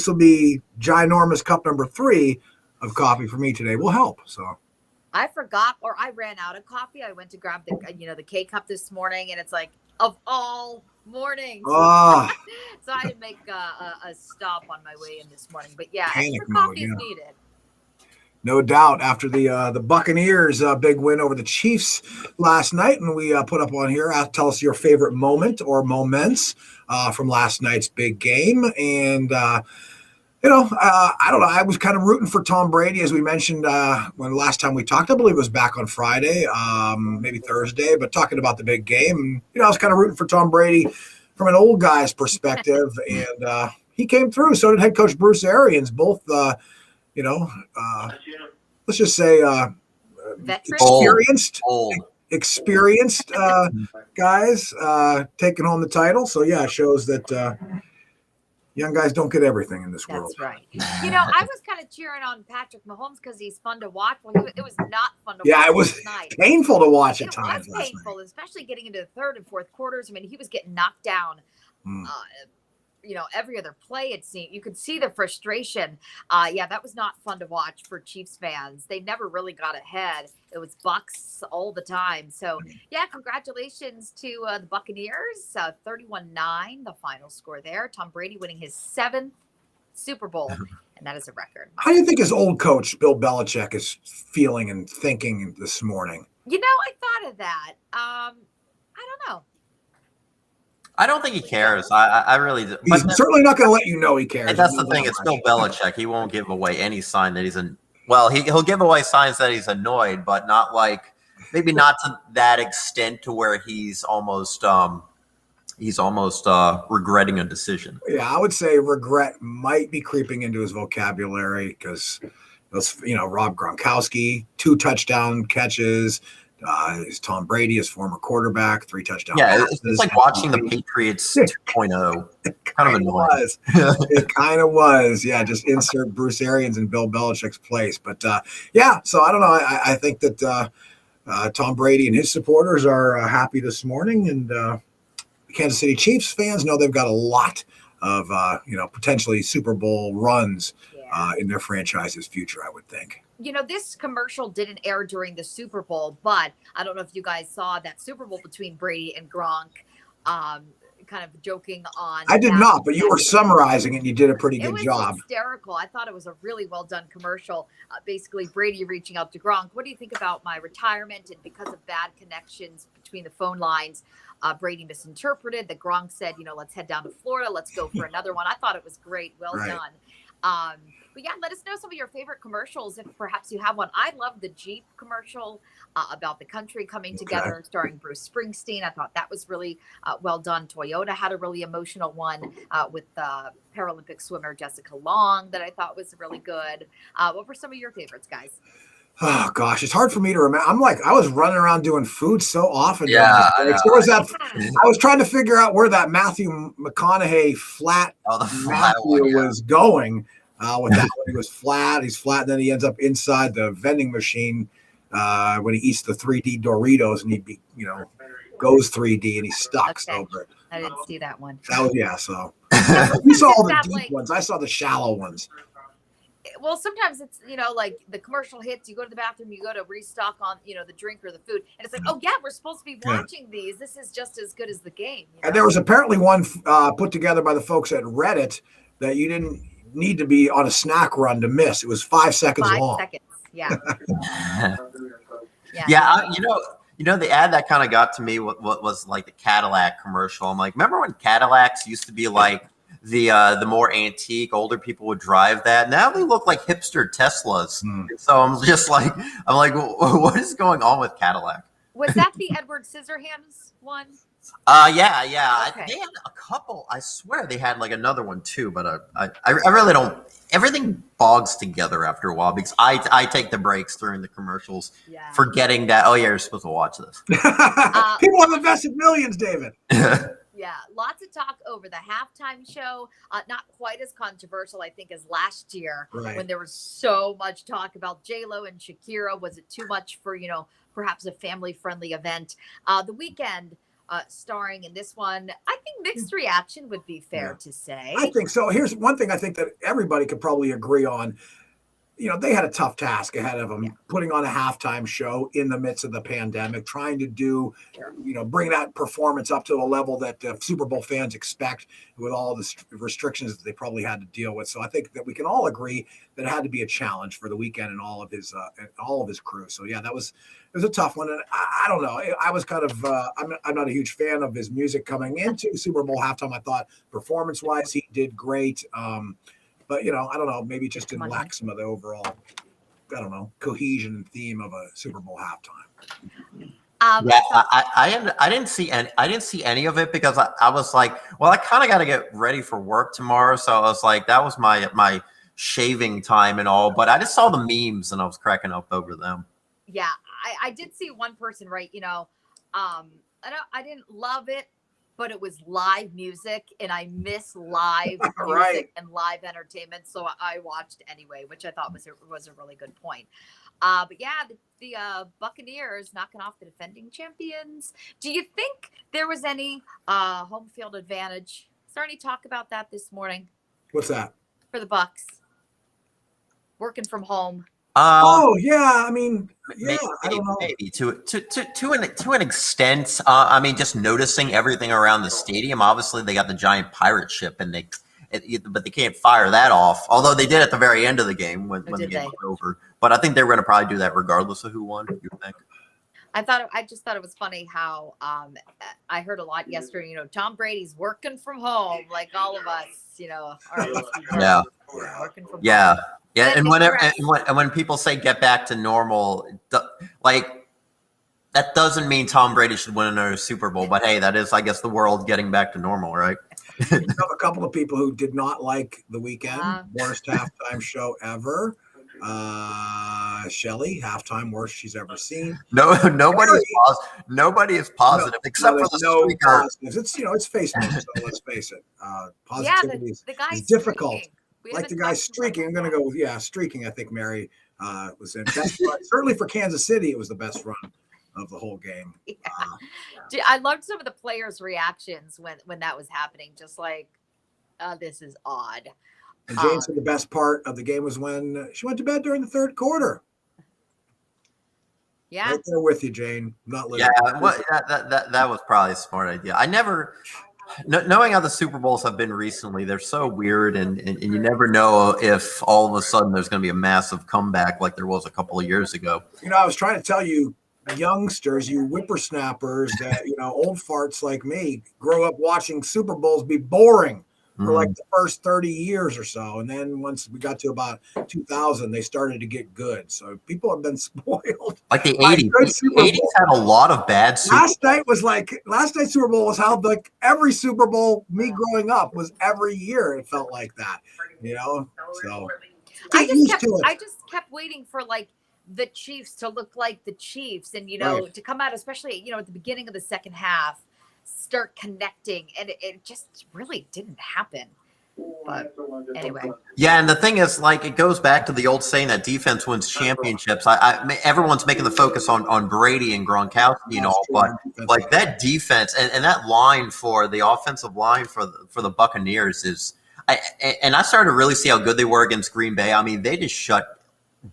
will be ginormous cup number 3 of coffee for me today will help. So I forgot, or I ran out of coffee. I went to grab the K cup this morning, and it's like, of all mornings. Ah, So I didn't make a stop on my way in this morning. But yeah, panic extra mode, coffee is needed. no doubt. After the Buccaneers big win over the Chiefs last night, and we put up on here, tell us your favorite moment or moments from last night's big game. And I don't know. I was kind of rooting for Tom Brady, as we mentioned when last time we talked. I believe it was back on Friday, maybe Thursday, but talking about the big game. And, I was kind of rooting for Tom Brady from an old guy's perspective, and he came through. So did head coach Bruce Arians. Both, let's just say experienced guys taking home the title. So, yeah, it shows that young guys don't get everything in this world. That's right. I was kind of cheering on Patrick Mahomes because he's fun to watch. Well, it was not fun to watch. Yeah, it was painful to watch at times. It was painful, especially getting into the third and fourth quarters. I mean, he was getting knocked down. Every other play, it seemed you could see the frustration. That was not fun to watch for Chiefs fans. They never really got ahead. It was Bucks all the time. So yeah, congratulations to the Buccaneers. 31-9, the final score there. Tom Brady winning his 7th Super Bowl, and that is a record. How do you think his old coach Bill Belichick is feeling and thinking this morning? I thought of that. I don't know. I don't think he cares. I really do. He's certainly not going to let you know he cares. And that's the thing. It's Bill Belichick. He won't give away any sign that he'll give away signs that he's annoyed, but not maybe not to that extent to where he's almost regretting a decision. Yeah, I would say regret might be creeping into his vocabulary because Rob Gronkowski, 2 touchdown catches. Is Tom Brady, his former quarterback, 3 touchdowns. Yeah, it's like watching the Patriots 2.0. Kind of annoying. It kind of was. Yeah, just insert Bruce Arians in Bill Belichick's place. But so I don't know. I think that Tom Brady and his supporters are happy this morning, and Kansas City Chiefs fans know they've got a lot of potentially Super Bowl runs in their franchise's future, I would think. This commercial didn't air during the Super Bowl, but I don't know if you guys saw that Super Bowl between Brady and Gronk, kind of joking on. I did not, but you were summarizing it and you did a pretty good job. It was hysterical. I thought it was a really well done commercial. Basically, Brady reaching out to Gronk. What do you think about my retirement? And because of bad connections between the phone lines, Brady misinterpreted that Gronk said, let's head down to Florida. Let's go for another one. I thought it was great. Well done. But yeah, let us know some of your favorite commercials if perhaps you have one. I love the Jeep commercial about the country coming together, starring Bruce Springsteen. I thought that was really well done. Toyota had a really emotional one with Paralympic swimmer Jessica Long that I thought was really good. What were some of your favorites, guys? Oh gosh, it's hard for me to remember. I was running around doing food so often. Yeah, there was that. I was trying to figure out where that Matthew McConaughey flat Matthew was going. With that one, he was flat. He's flat, and then he ends up inside the vending machine when he eats the 3D Doritos, and he goes 3D, and he's stuck. Okay. So, I didn't see that one. That was So you saw all the deep ones. I saw the shallow ones. Well, sometimes it's, like the commercial hits, you go to the bathroom, you go to restock on, the drink or the food. And it's like, oh, yeah, we're supposed to be watching these. This is just as good as the game. And there was apparently one put together by the folks at Reddit that you didn't need to be on a snack run to miss. It was 5 seconds long. 5 seconds, yeah. The ad that kind of got to me what was like the Cadillac commercial. I'm like, remember when Cadillacs used to be like the more antique, older people would drive that. Now they look like hipster Teslas. So I'm like, what is going on with Cadillac? Was that the Edward Scissorhands one? Yeah. Okay. They had a couple. I swear they had like another one too, but I really don't. Everything bogs together after a while because I take the breaks during the commercials, forgetting that you're supposed to watch this. People have invested millions, David. Yeah, lots of talk over the halftime show. Not quite as controversial, I think, as last year when there was so much talk about J-Lo and Shakira. Was it too much for, perhaps a family-friendly event? The Weeknd starring in this one. I think mixed reaction would be fair to say. I think so. Here's one thing I think that everybody could probably agree on. They had a tough task ahead of them, putting on a halftime show in the midst of the pandemic, trying to do, bring that performance up to a level that Super Bowl fans expect with all the restrictions that they probably had to deal with. So I think that we can all agree that it had to be a challenge for the Weeknd and all of his crew. So yeah, it was a tough one. And I don't know. I was kind of, I'm not a huge fan of his music coming into Super Bowl halftime. I thought performance wise, he did great. But, I don't know, maybe just didn't lack some of the overall, cohesion and theme of a Super Bowl halftime. I didn't see any of it because I was like, well, I kind of got to get ready for work tomorrow. So I was like, that was my shaving time and all. But I just saw the memes and I was cracking up over them. Yeah, I did see one person write, I didn't love it, but it was live music, and I miss live music and live entertainment, so I watched anyway, which I thought was a really good point. But yeah, the Buccaneers knocking off the defending champions. Do you think there was any home field advantage? Is there any talk about that this morning? What's that? For the Bucs, working from home. Yeah. I mean, yeah, I don't know. Maybe to an extent. I mean, just noticing everything around the stadium. Obviously, they got the giant pirate ship, and but they can't fire that off. Although they did at the very end of the game when the game was over. But I think they were going to probably do that regardless of who won. You think? I just thought it was funny how I heard a lot yesterday. Tom Brady's working from home, like all of us. Yeah. Working from home. Yeah. Yeah, and when people say get back to normal, like that doesn't mean Tom Brady should win another Super Bowl. But hey, that is, I guess, the world getting back to normal, right? I have a couple of people who did not like the Weeknd, worst halftime show ever. Shelly, halftime worst she's ever seen. Nobody is positive except for the streaker. It's it's Facebook, so let's face it. Positivity is difficult. Streaking. Like the guy streaking, I'm going to go with, streaking. I think Mary was in best run. Certainly for Kansas City, it was the best run of the whole game. Yeah. I loved some of the players' reactions when that was happening. Just like, this is odd. And Jane said the best part of the game was when she went to bed during the third quarter. Yeah. Right there with you, Jane. Not living. Yeah, that was probably a smart idea. I never... Knowing how the Super Bowls have been recently, they're so weird, and you never know if all of a sudden there's going to be a massive comeback like there was a couple of years ago. I was trying to tell you, youngsters, you whippersnappers, that old farts like me grow up watching Super Bowls be boring for like the first 30 years or so, and then once we got to about 2000, they started to get good. So people have been spoiled. Like the 80s. The 80s had a lot of bad Super Bowls. Last night's Super Bowl was how every Super Bowl me growing up was every year. It felt like that, So I just kept waiting for the Chiefs to look like the Chiefs, and to come out, especially at the beginning of the second half, start connecting, and it just really didn't happen. But anyway. Yeah, and the thing is, it goes back to the old saying that defense wins championships. Everyone's making the focus on Brady and Gronkowski and all, but that defense and that line for the offensive line for the Buccaneers is, I started to really see how good they were against Green Bay. I mean, they just shut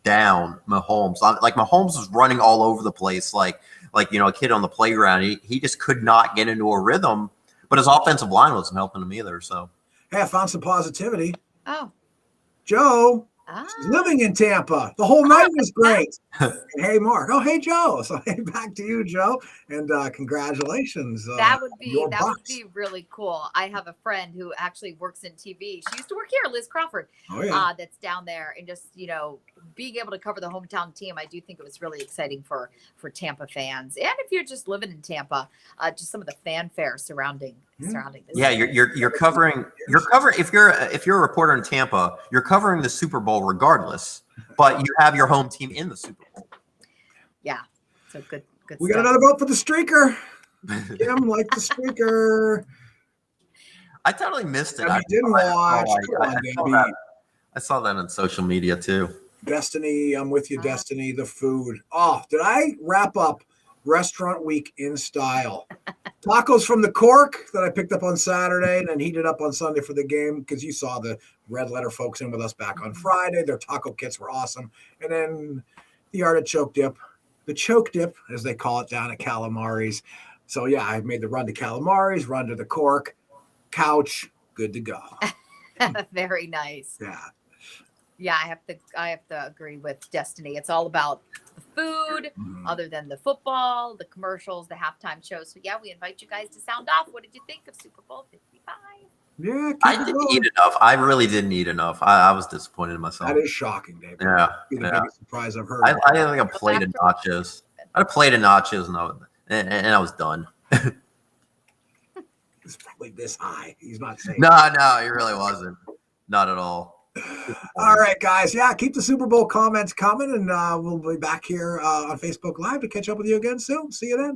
down Mahomes. Mahomes was running all over the place, like a kid on the playground. He just could not get into a rhythm, but his offensive line wasn't helping him either. So, hey, I found some positivity. Oh, Joe is living in Tampa. The whole night was great. And hey, Mark. Oh, hey, Joe. So hey, back to you, Joe, and congratulations. That would be really cool. I have a friend who actually works in TV. She used to work here, Liz Crawford. Oh yeah. That's down there, and just being able to cover the hometown team, I do think it was really exciting for Tampa fans, and if you're just living in Tampa, just some of the fanfare surrounding this. Yeah, you're covering if you're a reporter in Tampa, you're covering the Super Bowl regardless, but you have your home team in the Super Bowl. Yeah, so good. We got another vote for the streaker. Kim, like the streaker. I totally missed it. I didn't watch. I saw that on social media too. Destiny, I'm with you, Destiny. The food. Oh, did I wrap up Restaurant Week in style. Tacos from the Cork that I picked up on Saturday and then heated up on Sunday for the game because you saw the Red Letter folks in with us back on Friday. Their taco kits were awesome. And then the artichoke dip, the choke dip, as they call it down at Calamari's. So, yeah, I made the run to Calamari's, run to the Cork, couch, good to go. Very nice. Yeah. Yeah, I have to agree with Destiny. It's all about the food, other than the football, the commercials, the halftime shows. So yeah, we invite you guys to sound off. What did you think of Super Bowl 55? Yeah, I didn't eat enough. I really didn't eat enough. I was disappointed in myself. that is shocking, Dave. Yeah, Be the yeah. biggest surprise I've heard. I had like a plate of nachos. I had a plate of nachos and I was done. It's probably this high. He's not saying. No, he really wasn't. Not at all. All right, guys. Yeah, keep the Super Bowl comments coming, and we'll be back here on Facebook Live to catch up with you again soon. See you then.